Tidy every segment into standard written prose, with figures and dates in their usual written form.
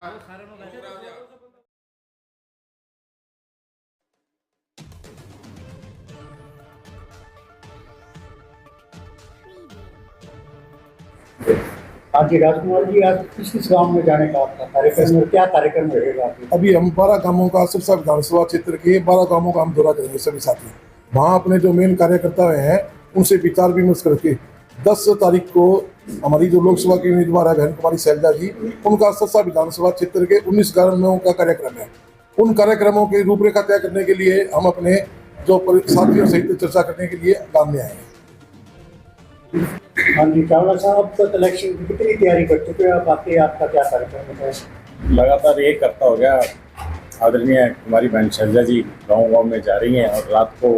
हाँ जी राजकुमार जी, आज किस गांव में जाने का आपका कार्यक्रम और क्या कार्यक्रम रहेगा? अभी हम 12 गांवों का सिरसा विधानसभा क्षेत्र के 12 गांवों का हम दौरा करेंगे सभी साथी। वहाँ अपने जो मेन कार्यकर्ता हैं उनसे विचार विमर्श करके 10 तारीख को हमारी जो लोकसभा की उम्मीदवार है बहन कुमारी शैलजा जी, उनका सिरसा विधानसभा क्षेत्र के 19 गांवों का कार्यक्रम है। उन कार्यक्रमों की रूपरेखा तय करने के लिए हम अपने जो साथियों सहित चर्चा करने के लिए गाँव में आए हैं। हाँ जी चावला साहब, तो इलेक्शन की कितनी तैयारी कर चुके हैं आप? आपका क्या कार्यक्रम है? लगातार एक हफ्ता हो गया आदरणीय कुमारी बहन शैलजा जी गाँव में जा रही हैं और रात को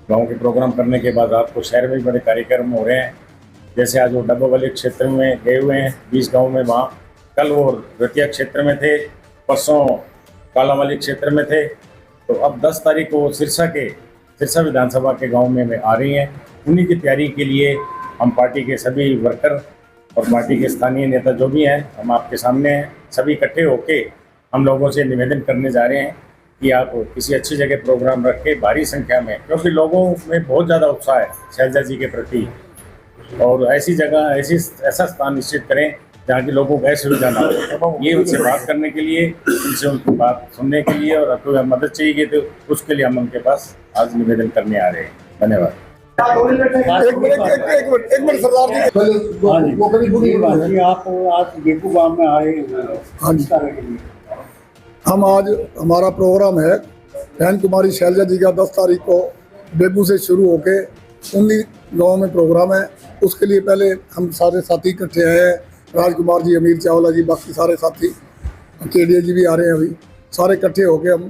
गांव के प्रोग्राम करने के बाद रात को शहर में बड़े कार्यक्रम हो रहे हैं। जैसे आज वो डब्बा वाले क्षेत्र में गए हुए हैं 20 गाँव में, वहाँ कल वो रतिया क्षेत्र में थे, परसों कालावाली क्षेत्र में थे, तो अब 10 तारीख को सिरसा विधानसभा के गाँव में आ रही हैं। उन्हीं की तैयारी के लिए हम पार्टी के सभी वर्कर और पार्टी के स्थानीय नेता जो भी हैं, हम आपके सामने हैं, सभी इकट्ठे होके हम लोगों से निवेदन करने जा रहे हैं कि आप किसी अच्छी जगह प्रोग्राम रख के भारी संख्या में, क्योंकि लोगों में बहुत ज़्यादा उत्साह है शैलजा जी के प्रति, और ऐसी जगह ऐसा स्थान निश्चित करें जहाँ के लोगों को असुविधा ना हो। ये उनसे बात करने के लिए, उनसे उनकी बात सुनने के लिए, और कोई मदद चाहिए तो उसके लिए हम उनके पास आज निवेदन करने आ रहे हैं। धन्यवाद। एक मिनट सरदार जी, आप आज बेगू गांव में आए हाँ जी, के लिए हम आज हमारा प्रोग्राम है बहन कुमारी शैलजा जी का 10 तारीख को बेगू से शुरू होके 19 गाँव में प्रोग्राम है। उसके लिए पहले हम सारे साथी इकट्ठे आए हैं, राजकुमार जी, अमीर चावला जी, बाकी सारे साथी, केडिया जी भी आ रहे हैं। अभी सारे इकट्ठे होके हम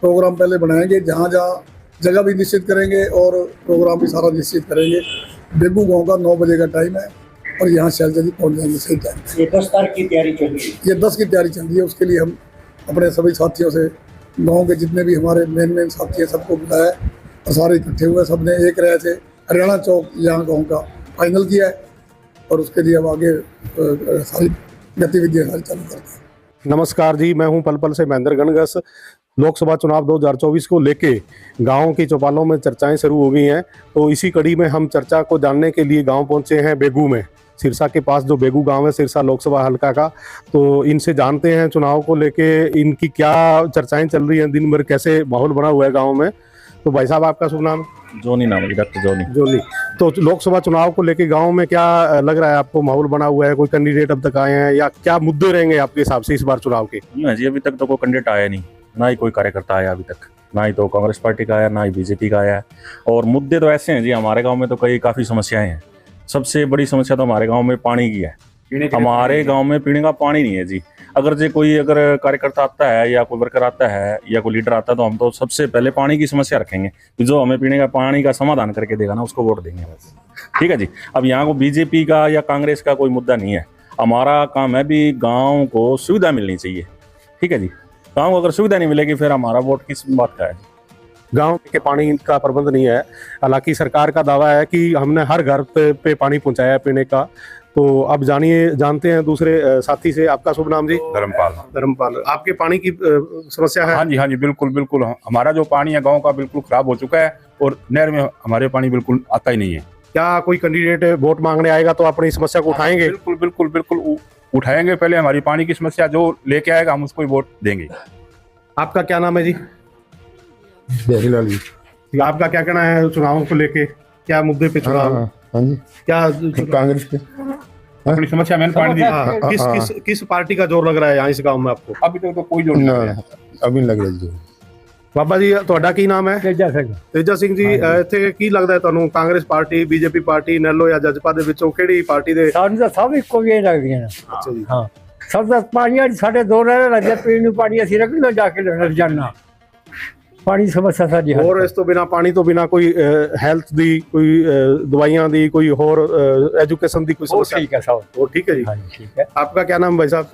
प्रोग्राम पहले बनाएंगे, जहाँ जहाँ जगह भी निश्चित करेंगे और प्रोग्राम भी सारा निश्चित करेंगे। बेगू गाँव का 9 बजे का टाइम है और यहाँ शैलजा जी पहुँच जाएंगे सही टाइम। ये 10 तारीख की तैयारी चल रही है? ये 10 की तैयारी चल रही है। उसके लिए हम अपने सभी साथियों से, गांव के जितने भी हमारे मेन साथी हैं, सबको बुलाया और सारे इकट्ठे हुए। सबने एक राय से हरियाणा चौक यहाँ गांव का फाइनल किया है और उसके लिए अब आगे सारी गतिविधियाँ सारी चालू करते हैं। नमस्कार जी, मैं हूं पलपल से महेंद्र गणगस। लोकसभा चुनाव 2024 को लेके गाँव की चौपालों में चर्चाएं शुरू हो गई हैं, तो इसी कड़ी में हम चर्चा को जानने के लिए गाँव पहुंचे हैं बेगू में, सिरसा के पास जो बेगू गांव है सिरसा लोकसभा हल्का का। तो इनसे जानते हैं चुनाव को लेके इनकी क्या चर्चाएं चल रही हैं, दिन भर कैसे माहौल बना हुआ है गांव में। तो भाई साहब, आपका शुभ नाम? जोनी नाम है, डॉक्टर जोनी। तो लोकसभा चुनाव को लेके गांव में क्या लग रहा है आपको, माहौल बना हुआ है? कोई कैंडिडेट अब तक आए हैं या क्या मुद्दे रहेंगे आपके हिसाब से इस बार चुनाव के? जी अभी तक तो कोई कैंडिडेट आया नहीं, ना ही कोई कार्यकर्ता आया अभी तक, ना ही तो कांग्रेस पार्टी का आया, ना ही बीजेपी का आया। और मुद्दे तो ऐसे हैं जी, हमारे गाँव में तो काफ़ी समस्याएं हैं। सबसे बड़ी समस्या तो हमारे गांव में पानी की है। हमारे गांव में पीने का पानी नहीं है जी। अगर कार्यकर्ता आता है या कोई वर्कर आता है या कोई लीडर आता है, तो हम तो सबसे पहले पानी की समस्या रखेंगे कि जो हमें पीने का पानी का समाधान करके देगा ना, उसको वोट देंगे बस। ठीक है जी। अब यहाँ को बीजेपी का या कांग्रेस का कोई मुद्दा नहीं है। हमारा काम है भी गाँव को सुविधा मिलनी चाहिए। ठीक है जी। गाँव को अगर सुविधा नहीं मिलेगी फिर हमारा वोट किस बात का है? गांव के पानी का प्रबंध नहीं है। हालांकि सरकार का दावा है कि हमने हर घर पे पानी पहुंचाया है पीने का। तो अब जानते हैं दूसरे साथी से। आपका शुभ नाम जी? धर्मपाल। आपके पानी की समस्या है? हाँ जी बिल्कुल। हमारा जो पानी है गांव का बिल्कुल खराब हो चुका है और नहर में हमारे पानी बिल्कुल आता ही नहीं है। क्या कोई कैंडिडेट वोट मांगने आएगा तो अपनी समस्या को उठाएंगे? बिल्कुल उठाएंगे। पहले हमारी पानी की समस्या जो लेके आएगा हम उसको ही वोट देंगे। आपका क्या नाम है जी? जयलाल जी। आपका क्या कहना है चुनाव को लेके? क्या मुद्दे पे चुनाव? हाँ जी, क्या कांग्रेस पे अपनी समस्या मैंने पानी दी। किस पार्टी का जोर लग रहा है यहाँ इस गांव में आपको? अभी तक तो कोई जोर नहीं है। अभी लग रहा है। बाबा जी, ਤੁਹਾਡਾ ਕੀ ਨਾਮ ਹੈ? ਤੇਜਾ ਸਿੰਘ ਜੀ। ਇੱਥੇ ਕੀ ਲੱਗਦਾ ਹੈ ਤੁਹਾਨੂੰ, ਕਾਂਗਰਸ ਪਾਰਟੀ, ਬੀਜੇਪੀ ਪਾਰਟੀ, ਨੈਲੋ ਜਾਂ ਜਜਪਾ ਦੇ ਵਿੱਚੋਂ ਕਿਹੜੀ ਪਾਰਟੀ ਦੇ? ਸਾਨੂੰ ਤਾਂ ਸਭ ਇੱਕੋ ਜਿਹੀਆਂ ਲੱਗਦੀਆਂ ਨੇ। ਅੱਛਾ ਜੀ। ਹਾਂ, ਸਭ ਦਾ ਪਾਣੀ ਸਾਡੇ ਦੋ ਨਹਿਰ ਲੱਗਿਆ, ਪੀਣ ਨੂੰ ਪਾਣੀ ਅਸੀਂ ਰਗੜਨਾ ਜਾ ਕੇ ਰੋਜ਼ਾਨਾ। ਪਾਣੀ ਸਮੱਸਿਆ ਸਾਡੀ ਹੈ। ਹੋਰ ਇਸ ਤੋਂ ਬਿਨਾ, ਪਾਣੀ ਤੋਂ ਬਿਨਾ ਕੋਈ ਹੈਲਥ ਦੀ, ਕੋਈ ਦਵਾਈਆਂ ਦੀ, ਕੋਈ ਹੋਰ एजुकेशन ਦੀ कोई समस्या? ठीक है सब। वो ठीक है जी। हाँ जी ठीक है। आपका क्या नाम भाई साहब?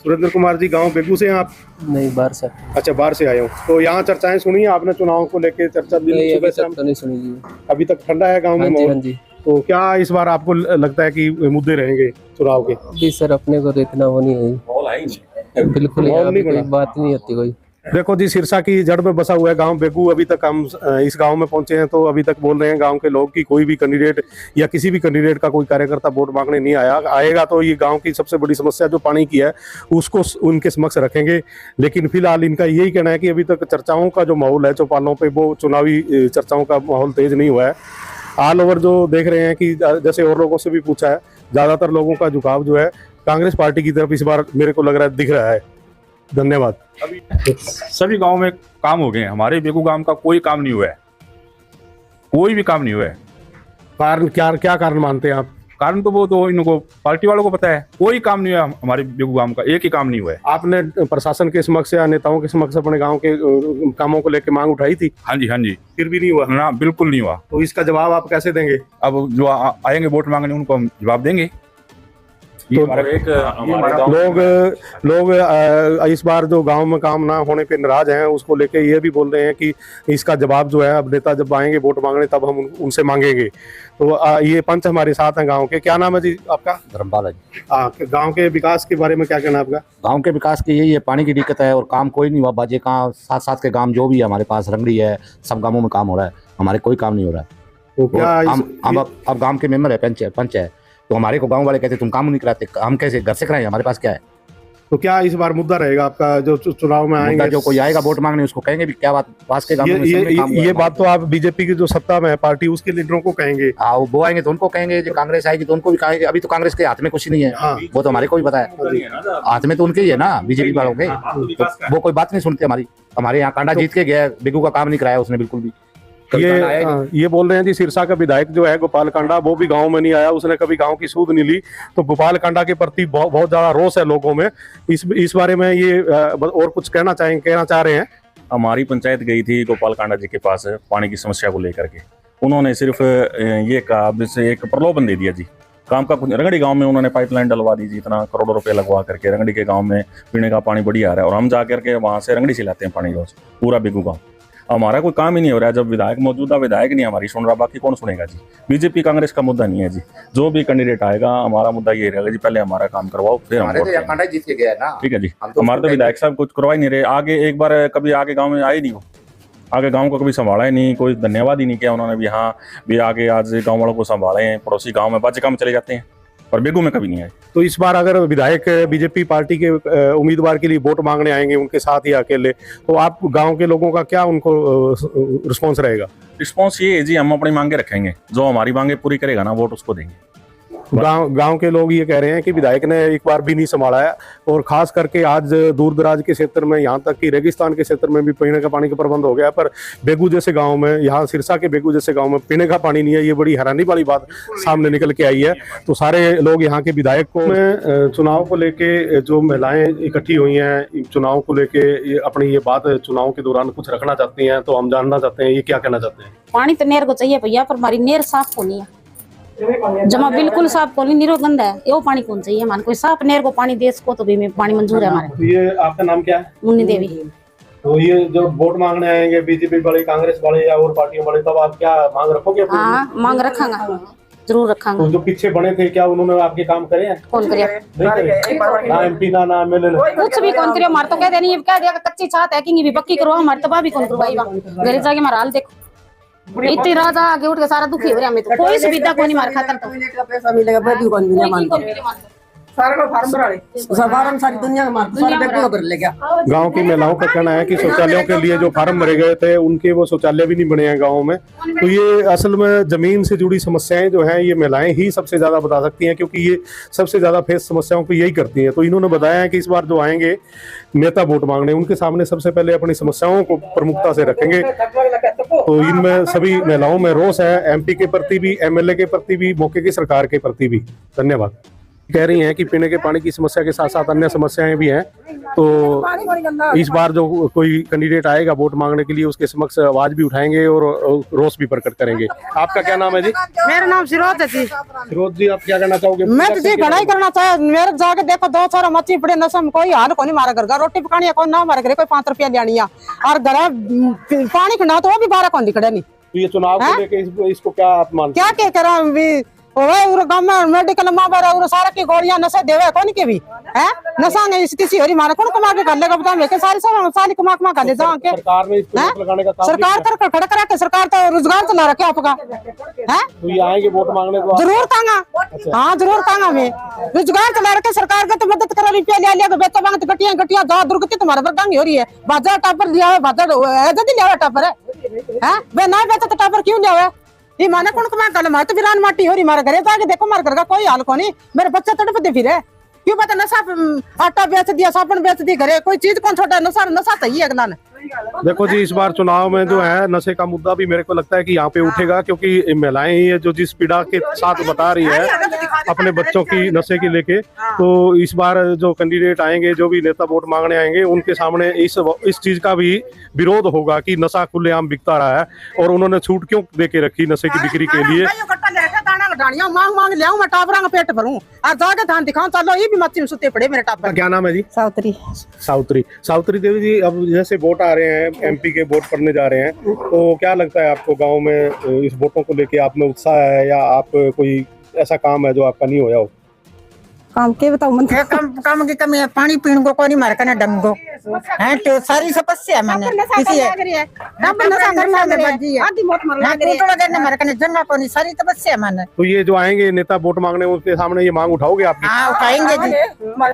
सुरेंद्र कुमार जी। गांव बेगू से हैं आप? नहीं, बाहर से। अच्छा, बाहर से आए हो। तो यहाँ चर्चाएं सुनी है आपने चुनाव को लेके? चर्चा नहीं, अभी तक तो नहीं सुनी जी। अभी तक ठंडा है गाँव में माहौल? हाँ जी। तो क्या इस बार आपको लगता है कि मुद्दे रहेंगे चुनाव के? अभी सर अपने को तो इतना वो नहीं है। बिल्कुल माहौल यहाँ नहीं पे कोई बना। बात नहीं होती कोई। देखो जी, सिरसा की जड़ में बसा हुआ है गांव बेगू। अभी तक हम इस गांव में पहुंचे हैं तो अभी तक बोल रहे हैं गांव के लोग कि कोई भी कैंडिडेट या किसी भी कैंडिडेट का कोई कार्यकर्ता वोट मांगने नहीं आएगा तो ये गांव की सबसे बड़ी समस्या जो पानी की है उसको उनके समक्ष रखेंगे। लेकिन फिलहाल इनका यही कहना है कि अभी तक चर्चाओं का जो माहौल है चौपालों पे, वो चुनावी चर्चाओं का माहौल तेज नहीं हुआ है। ऑल ओवर जो देख रहे हैं कि जैसे और लोगों से भी पूछा है, ज़्यादातर लोगों का झुकाव जो है कांग्रेस पार्टी की तरफ इस बार मेरे को लग रहा है दिख रहा है। धन्यवाद। अभी सभी गांव में काम हो गए हैं, हमारे बेगू गांव का कोई काम नहीं हुआ है, कोई भी काम नहीं हुआ है। कारण क्या कारण मानते हैं आप? कारण तो वो तो इनको पार्टी वालों को पता है, कोई काम नहीं हुआ हमारे बेगू गांव का, एक ही काम नहीं हुआ है। आपने प्रशासन के समक्ष या नेताओं के समक्ष अपने गांव के कामों को लेकर मांग उठाई थी? हाँ जी, हाँ जी। फिर भी नहीं हुआ ना, बिल्कुल नहीं हुआ। तो इसका जवाब आप कैसे देंगे? अब जो आएंगे वोट मांगने उनको हम जवाब देंगे। तो लोग इस बार जो गांव में काम ना होने पे नाराज हैं, उसको लेके ये भी बोल रहे हैं कि इसका जवाब जो है अब नेता जब आएंगे वोट मांगने तब हम उनसे मांगेंगे। तो ये पंच हमारे साथ हैं गांव के। क्या नाम है जी आपका? धर्मपाल जी। गांव के विकास के बारे में क्या कहना है आपका? गांव के विकास की यही है, पानी की दिक्कत है और काम कोई नहीं हुआ। बाजे कहाँ साथ साथ के गांव जो भी है हमारे पास, रंगड़ी है, सब गांवों में काम हो रहा है, हमारे कोई काम नहीं हो रहा है। तो क्या अब गांव के मेंबर है, पंच है, तो हमारे को गांव वाले कहते तुम काम नहीं कराते, हम कैसे घर से कराएं, हमारे पास क्या है? तो क्या इस बार मुद्दा रहेगा आपका जो चुनाव में आएंगे? जो कोई आएगा वोट मांगने उसको कहेंगे भी क्या बात पास के गांव में ये बात तो आप बीजेपी की जो सत्ता में है पार्टी उसके लीडरों को कहेंगे। हाँ, वो आएंगे तो उनको कहेंगे, जो कांग्रेस आएगी तो उनको भी कहेंगे। अभी तो कांग्रेस के हाथ में कुछ नहीं है। हाँ। वो तो हमारे को भी पता है, हाथ में तो उनके ही है ना, बीजेपी वालों के। तो वो कोई बात नहीं सुनते हमारी। हमारे यहाँ कांडा जीत के गया, बेगू का काम नहीं कराया उसने बिल्कुल भी। ये बोल रहे हैं जी सिरसा का विधायक जो है गोपाल कांडा, वो भी गांव में नहीं आया, उसने कभी गांव की सूद नहीं ली। तो गोपाल कांडा के प्रति बहुत ज्यादा रोष है लोगों में। इस बारे में ये और कुछ कहना चाह रहे हैं? हमारी पंचायत गई थी गोपाल कांडा जी के पास पानी की समस्या को लेकर के। उन्होंने सिर्फ ये कहा, जैसे एक प्रलोभन दे दिया जी काम का। रंगड़ी गांव में उन्होंने पाइपलाइन डलवा दी जी, इतना करोड़ों रुपए लगवा करके। रंगड़ी के गांव में पीने का पानी बढ़िया आ रहा है और हम जा करके वहाँ से रंगड़ी से लाते हैं पानी रोज, पूरा बेगू गाँव। हमारा कोई काम ही नहीं हो रहा है। जब विधायक मौजूदा विधायक नहीं हमारी सुन रहा, बाकी कौन सुनेगा जी? बीजेपी कांग्रेस का मुद्दा नहीं है जी, जो भी कैंडिडेट आएगा हमारा मुद्दा ये रहेगा जी, पहले हमारा काम करवाओ फिर हम वोट कांडा जीत के गया ना। ठीक है जी। हमारे तो विधायक साहब कुछ करवा ही नहीं रहे। आगे एक बार कभी आगे गाँव में आए नहीं, वो आगे गांव को कभी संभाला ही नहीं, कोई धन्यवाद ही नहीं किया उन्होंने भी। हाँ भी आगे आज गांव वालों को संभाले हैं, पड़ोसी गांव में बाजे काम चले जाते हैं, और बेगू में कभी नहीं आए। तो इस बार अगर विधायक बीजेपी पार्टी के उम्मीदवार के लिए वोट मांगने आएंगे उनके साथ ही अकेले, तो आप गांव के लोगों का क्या उनको रिस्पॉन्स रहेगा? रिस्पॉन्स ये है जी, हम अपनी मांगे रखेंगे, जो हमारी मांगे पूरी करेगा ना वोट उसको देंगे। गांव के लोग ये कह रहे हैं कि विधायक ने एक बार भी नहीं संभाला है, और खास करके आज दूर दराज के क्षेत्र में, यहाँ तक कि रेगिस्तान के क्षेत्र में भी पीने का पानी का प्रबंध हो गया, पर बेगू जैसे गांव में, यहाँ सिरसा के बेगू जैसे गांव में पीने का पानी नहीं है। ये बड़ी हैरानी वाली बात सामने निकल के आई है। तो सारे लोग यहाँ के विधायक को चुनाव को लेके, जो महिलाएं इकट्ठी हुई हैं चुनाव को लेके, अपनी ये बात चुनाव के दौरान कुछ रखना चाहती हैं, तो हम जानना चाहते हैं ये क्या कहना चाहते हैं। पानी तो नेर को चाहिए भैया, पर हमारी नेर साफ होनी है, जमा बिल्कुल साफ कोनी, निरोगंध है, यो पानी कौन चाहिए मान कोई साफ नेर को पानी देश को तो भी में पानी मंजूर है हमारे। तो ये आपका नाम क्या है? मुन्नी देवी। तो ये जो वोट मांगने आएंगे बीजेपी वाले, कांग्रेस वाले या और पार्टियों वाले, तब आप क्या मांग रखोगे? हाँ मांग रखांगा, जरूर रखांगा। तो जो पीछे बने थे क्या उन्होंने आपके काम करे हैं? कौन करे? ना एमपी ना एमएलए कुछ भी कौन करे, हमारे तो कह देनी है, कह दिया कच्ची छात है कि भी पक्की करो, हमारे तो भी कौन करवाई घर जाके हमारा हाल देखो। इतनी रात आगे उठ के सारा दुखी हो रहा है, तो कोई सुविधा कोई नहीं मार खाता तो पैसा मिलेगा बेटी को नहीं मानता, सारे को फार्म भरा ले, फार्म सारी दुनिया का मार, सारे बेटी को भर ले गया। गांव की महिलाओं का कहना है कि शौचालयों के लिए जो फार्म भरे गए थे उनके वो शौचालय भी नहीं बने हैं गाँव में। तो ये असल में जमीन से जुड़ी समस्याएं जो हैं ये महिलाएं ही सबसे ज्यादा बता सकती हैं, क्योंकि ये सबसे ज्यादा फेस समस्याओं को यही करती हैं। तो इन्होंने बताया है कि इस बार जो आएंगे नेता वोट मांगने, उनके सामने सबसे पहले अपनी समस्याओं को प्रमुखता से रखेंगे। तो इनमें सभी महिलाओं में रोष है, एमपी के प्रति भी, एमएलए के प्रति भी, मौके की सरकार के प्रति भी। धन्यवाद। कह रही हैं कि पीने के पानी की समस्या के साथ साथ अन्य समस्याएं भी हैं। तो इस बार जो कोई कैंडिडेट आएगा वोट मांगने के लिए उसके समक्ष आवाज भी उठाएंगे और रोष भी प्रकट करेंगे। आपका क्या नाम है जी? मेरा नाम सिरोज है जी। सिरोज जी, आप क्या कहना चाहोगे? मैं तो जी पढ़ाई करना चाहे, मेरे जाके देखो दो चार मच्छी पड़े नशा में, कोई हाल को नहीं मारा घर, रोटी पकानी है कोई ना मारे घर, कोई 5 रुपया लेनी है, और घर पानी खिला तो वो भी 12 कौन दिखड़े नहीं। तो ये चुनाव को लेके इसको क्या आप मानते क्या करा गाँव में मेडिकल माँ सारा की गोलियां नशे देवे कौन के भी है नशा नहीं स्थिति हो रही मारा कौन कमा के कर लेगा बता मैं सारी सारी कमा कर ले जाओ के सरकार ने इसको रोक लगाने का काम सरकार कर खड़ा करा के सरकार तो रोजगार चला रखे आपका है तो ये आएंगे वोट मांगने को जरूर तांगा हाँ जरूर तांगा में रोजगार चला रखे सरकार का तो मदद करा रुपया ले लिया बेचा मांगते गटिया जा दुर्गति तुम्हारे बरदांगी हो रही है बाजार टापर लिया है बाजार जल्दी लिया टापर है वे ना बेचा तो टापर क्यों लिया है ये माने कौन कमा कर मार तो बिरान माटी हो रही मारे घरे जाके देखो मार घर का कोई हाल को नहीं मेरे बच्चे तड़पते फिर क्यों पता नशा आटा बेच दिया साबुन बेच दी घरे कोई चीज कौन छोटा नशा नशा चाहिए अगला ने देखो जी इस बार चुनाव में जो है नशे का मुद्दा भी मेरे को लगता है कि यहाँ पे उठेगा क्योंकि महिलाएं ही है जो जिस पीड़ा के साथ बता रही है अपने बच्चों की नशे की लेके तो इस बार जो कैंडिडेट आएंगे जो भी नेता वोट मांगने आएंगे उनके सामने इस चीज का भी विरोध होगा कि नशा खुलेआम बिकता रहा है और उन्होंने छूट क्यों दे के रखी नशे की बिक्री के लिए मांग मांग लिया मैं टापरा का पेट भरूं और जाके धान दिखाऊं चलो ये भी मच्छी में सुते पड़े मेरे टापर क्या नाम है जी साउतरी सावित्री देवी जी अब जैसे वोट आ रहे हैं एमपी के वोट पड़ने जा रहे हैं तो क्या लगता है आपको गांव में इस वोटों को लेके आप में उत्साह है या आप कोई ऐसा काम है जो आपका नहीं होया हो काम के बताओ मन काम की कमी है पानी पीने को कोई नहीं मार करना डंगो है तो सारी समस्या मैंने किसी है डब नशा करना है बजी है आधी मोट मर लग रही है तो वगैरह मार करने जन्ना को नहीं सारी समस्या मैंने तो ये जो आएंगे नेता वोट मांगने उनके सामने ये मांग उठाओगे आप? हां उठाएंगे जी